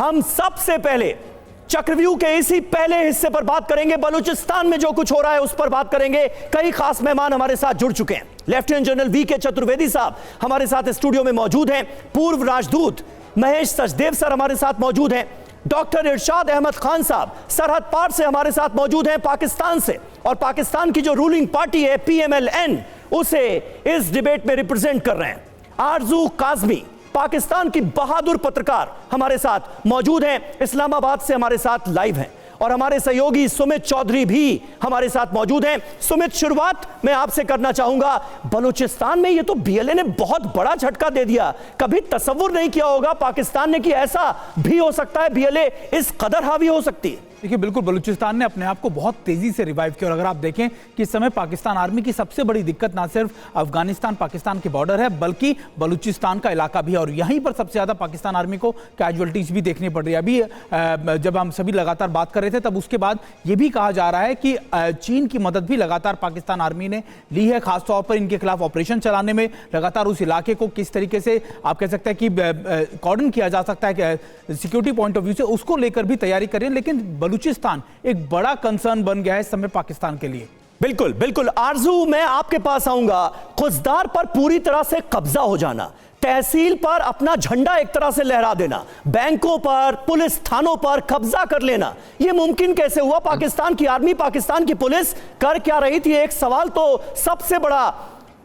हम सबसे पहले चक्रव्यूह के इसी पहले हिस्से पर बात करेंगे। बलूचिस्तान में जो कुछ हो रहा है उस पर बात करेंगे। कई खास मेहमान हमारे साथ जुड़ चुके हैं। लेफ्टिनेंट जनरल वीके चतुर्वेदी साहब हमारे साथ स्टूडियो में मौजूद हैं। पूर्व राजदूत महेश सचदेव सर हमारे साथ मौजूद हैं। डॉक्टर इरशाद अहमद खान साहब सरहद पार से हमारे साथ मौजूद हैं, पाकिस्तान से, और पाकिस्तान की जो रूलिंग पार्टी है PMLN उसे इस डिबेट में रिप्रेजेंट कर रहे हैं। आरजू काजमी पाकिस्तान की बहादुर पत्रकार हमारे साथ मौजूद हैं, इस्लामाबाद से हमारे साथ लाइव हैं। और हमारे सहयोगी सुमित चौधरी भी हमारे साथ मौजूद हैं। सुमित, शुरुआत मैं आपसे करना चाहूंगा। बलूचिस्तान में ये तो BLA ने बहुत बड़ा झटका दे दिया। कभी तसव्वुर नहीं किया होगा पाकिस्तान ने कि ऐसा भी हो सकता है, BLA इस कदर हावी हो सकती है। देखिए, बिल्कुल बलूचिस्तान ने अपने आप को बहुत तेजी से रिवाइव किया। और अगर आप देखें कि इस समय पाकिस्तान आर्मी की सबसे बड़ी दिक्कत ना सिर्फ अफगानिस्तान पाकिस्तान के बॉर्डर है बल्कि बलूचिस्तान का इलाका भी है। और यहीं पर सबसे ज्यादा पाकिस्तान आर्मी को कैजुअलिटीज भी देखनी पड़ रही है। अभी जब हम सभी लगातार बात कर रहे थे तब उसके बाद ये भी कहा जा रहा है कि चीन की मदद भी लगातार पाकिस्तान आर्मी ने ली है, खासतौर पर इनके खिलाफ ऑपरेशन चलाने में। लगातार उस इलाके को किस तरीके से आप कह सकते हैं कि कॉर्डन किया जा सकता है सिक्योरिटी पॉइंट ऑफ व्यू से, उसको लेकर भी तैयारी कर रहे हैं। लेकिन बलूचिस्तान एक बड़ा कंसर्न बन गया है इस समय पाकिस्तान के लिए। बिल्कुल बिल्कुल। आरजू, मैं आपके पास आऊंगा। खुजदार पर पूरी तरह से कब्जा हो जाना, तहसील पर अपना झंडा एक तरह से लहरा देना, बैंकों पर, पुलिस थानों पर कब्जा कर लेना, यह मुमकिन कैसे हुआ? पाकिस्तान की आर्मी, पाकिस्तान की पुलिस कर क्या रही थी? एक सवाल तो सबसे बड़ा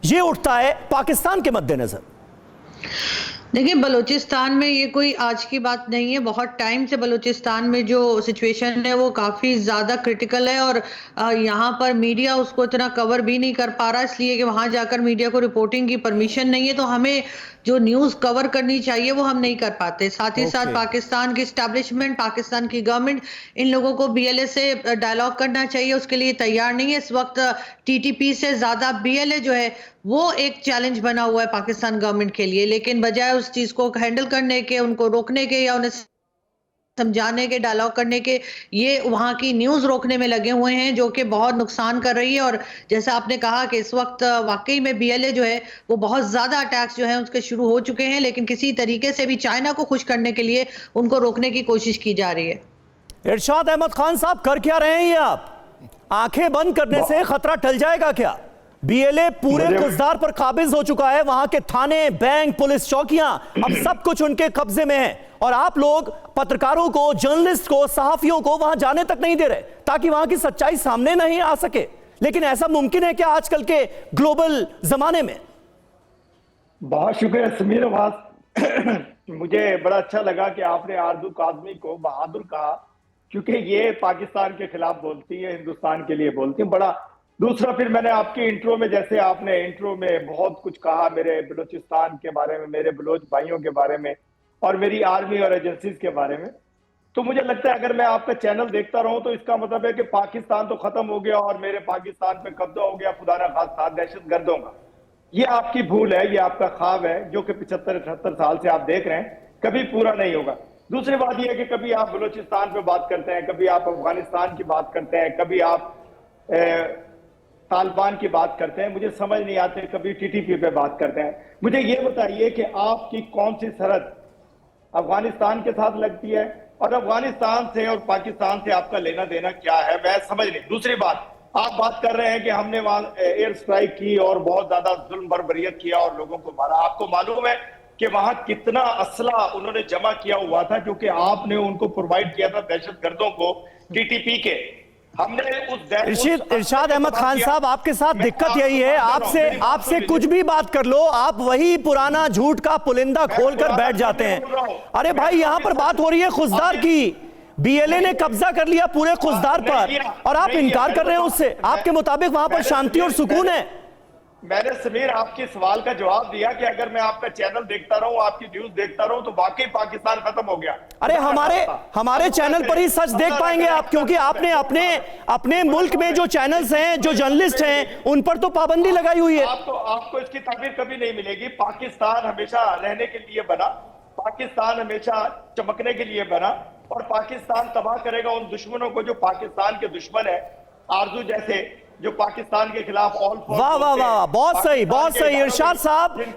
यह उठता है पाकिस्तान के मद्देनजर। देखिए, बलूचिस्तान में ये कोई आज की बात नहीं है। बहुत टाइम से बलूचिस्तान में जो सिचुएशन है वो काफ़ी ज़्यादा क्रिटिकल है। और यहाँ पर मीडिया उसको इतना कवर भी नहीं कर पा रहा, इसलिए कि वहाँ जाकर मीडिया को रिपोर्टिंग की परमिशन नहीं है। तो हमें जो न्यूज़ कवर करनी चाहिए वो हम नहीं कर पाते। साथ ही साथ पाकिस्तान की एस्टैब्लिशमेंट, पाकिस्तान की गवर्नमेंट इन लोगों को BLA से डायलॉग करना चाहिए, उसके लिए तैयार नहीं है। इस वक्त TTP से ज़्यादा BLA जो है वो एक चैलेंज बना हुआ है पाकिस्तान गवर्नमेंट के लिए। लेकिन बजाय उस चीज़ को हैंडल करने के, उनको रोकने के या उन्हें समझाने के, डायलॉग करने के, ये वहां की न्यूज रोकने में लगे हुए हैं, जो कि बहुत नुकसान कर रही है। और जैसा आपने कहा कि इस वक्त वाकई में BLA जो है वो बहुत ज्यादा अटैक्स जो है उसके शुरू हो चुके हैं, लेकिन किसी तरीके से भी चाइना को खुश करने के लिए उनको रोकने की कोशिश की जा रही है। इरशाद अहमद खान साहब, कर क्या रहे हैं ये आप? आंखें बंद करने से खतरा टल जाएगा क्या? BLA पूरे खुजदार पर काबिज हो चुका है। वहां के थाने, बैंक, पुलिस चौकियां, अब सब कुछ उनके कब्जे में है। और आप लोग पत्रकारों को, जर्नलिस्ट को, सहाफियों को वहां जाने तक नहीं दे रहे ताकि वहां की सच्चाई सामने नहीं आ सके। लेकिन ऐसा मुमकिन है क्या आजकल के ग्लोबल जमाने में? बहुत शुक्रिया समीर अब्बास। मुझे बड़ा अच्छा लगा कि आपने आरजू काजमी को बहादुर कहा, क्योंकि ये पाकिस्तान के खिलाफ बोलती है, हिंदुस्तान के लिए बोलती है। बड़ा दूसरा, फिर मैंने आपकी इंट्रो में, जैसे आपने इंट्रो में बहुत कुछ कहा मेरे बलूचिस्तान के बारे में, मेरे बलोच भाइयों के बारे में और मेरी आर्मी और एजेंसीज के बारे में, तो मुझे लगता है अगर मैं आपका चैनल देखता रहूं तो इसका मतलब है कि पाकिस्तान तो खत्म हो गया और मेरे पाकिस्तान पे कब्जा हो गया खुदा ना खास्ता दहशतगर्दों का। ये आपकी भूल है, ये आपका ख्वाब है जो कि 75-78 साल से आप देख रहे हैं, कभी पूरा नहीं होगा। दूसरी बात यह है कि कभी आप बलूचिस्तान पे बात करते हैं, कभी आप अफगानिस्तान की बात करते हैं, कभी आप तालिबान की बात करते हैं, मुझे समझ नहीं आते, कभी TTP पे बात करते हैं। मुझे ये बताइए कि आपकी कौन सी सरहद अफगानिस्तान के साथ लगती है और अफगानिस्तान से और पाकिस्तान से आपका लेना देना क्या है? मैं समझ नहीं। दूसरी बात, आप बात कर रहे हैं कि हमने वहां एयर स्ट्राइक की और बहुत ज्यादा जुल्म बर्बरियत किया और लोगों को मारा। आपको मालूम है कि वहां कितना असला उन्होंने जमा किया हुआ था, क्योंकि आपने उनको प्रोवाइड किया था दहशतगर्दों को TTP के। हमने इरशाद अहमद खान साहब, आपके साथ दिक्कत यही है, आपसे कुछ भी बात कर लो, आप वही पुराना झूठ का पुलिंदा खोलकर बैठ जाते हैं। अरे भाई, यहां पर बात हो रही है खुजदार की। BLA ने कब्जा कर लिया पूरे खुजदार पर और आप इनकार कर रहे हैं उससे। आपके मुताबिक वहां पर शांति और सुकून है। मैंने समीर आपके सवाल का जवाब दिया कि अगर मैं आपका चैनल देखता रहूं, आपकी न्यूज देखता रहूं, तो वाकई पाकिस्तान खत्म हो गया। अरे हमारे चैनल पर ही सच देख पाएंगे आप, क्योंकि आपने अपने मुल्क में जो चैनल्स हैं, जो जर्नलिस्ट हैं, उन पर तो पाबंदी लगाई हुई है। आपको इसकी ताबीर कभी नहीं मिलेगी। पाकिस्तान हमेशा रहने के लिए बना, पाकिस्तान हमेशा चमकने के लिए बना और पाकिस्तान तबाह करेगा उन दुश्मनों को जो पाकिस्तान के दुश्मन है, आरजू जैसे जो पाकिस्तान के खिलाफ ऑल वाह वाह वाह, बहुत सही, बहुत सही इरशाद साहब।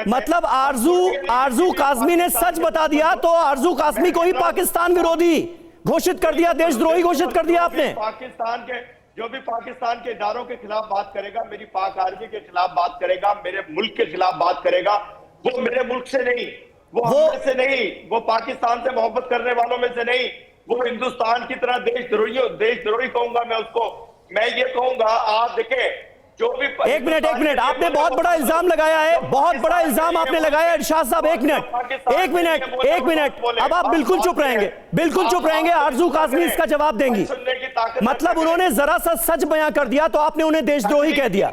मतलब आरजू काज़मी ने सच बता दिया, तो आरजू काज़मी को ही पाकिस्तान विरोधी घोषित कर दिया, देशद्रोही घोषित कर दिया आपने। जो भी पाकिस्तान के इदारों के खिलाफ बात करेगा, मेरी पाक आर्मी के खिलाफ बात करेगा, मेरे मुल्क के खिलाफ बात करेगा, वो मेरे मुल्क से नहीं, वो हम से नहीं, वो पाकिस्तान से मोहब्बत करने वालों में से नहीं, वो हिंदुस्तान की तरह देशद्रोही कहूंगा मैं उसको। मैं ये कहूंगा, आप देखें, जो भी एक मिनट, आपने बहुत बड़ा इल्जाम लगाया है, बहुत बड़ा इल्जाम आपने लगाया है इरशाद साहब। एक मिनट, अब आप बिल्कुल चुप रहेंगे, आरजू काज़मी इसका जवाब देंगी। मतलब उन्होंने जरा सा सच बयां कर दिया तो आपने उन्हें देशद्रोही कह दिया।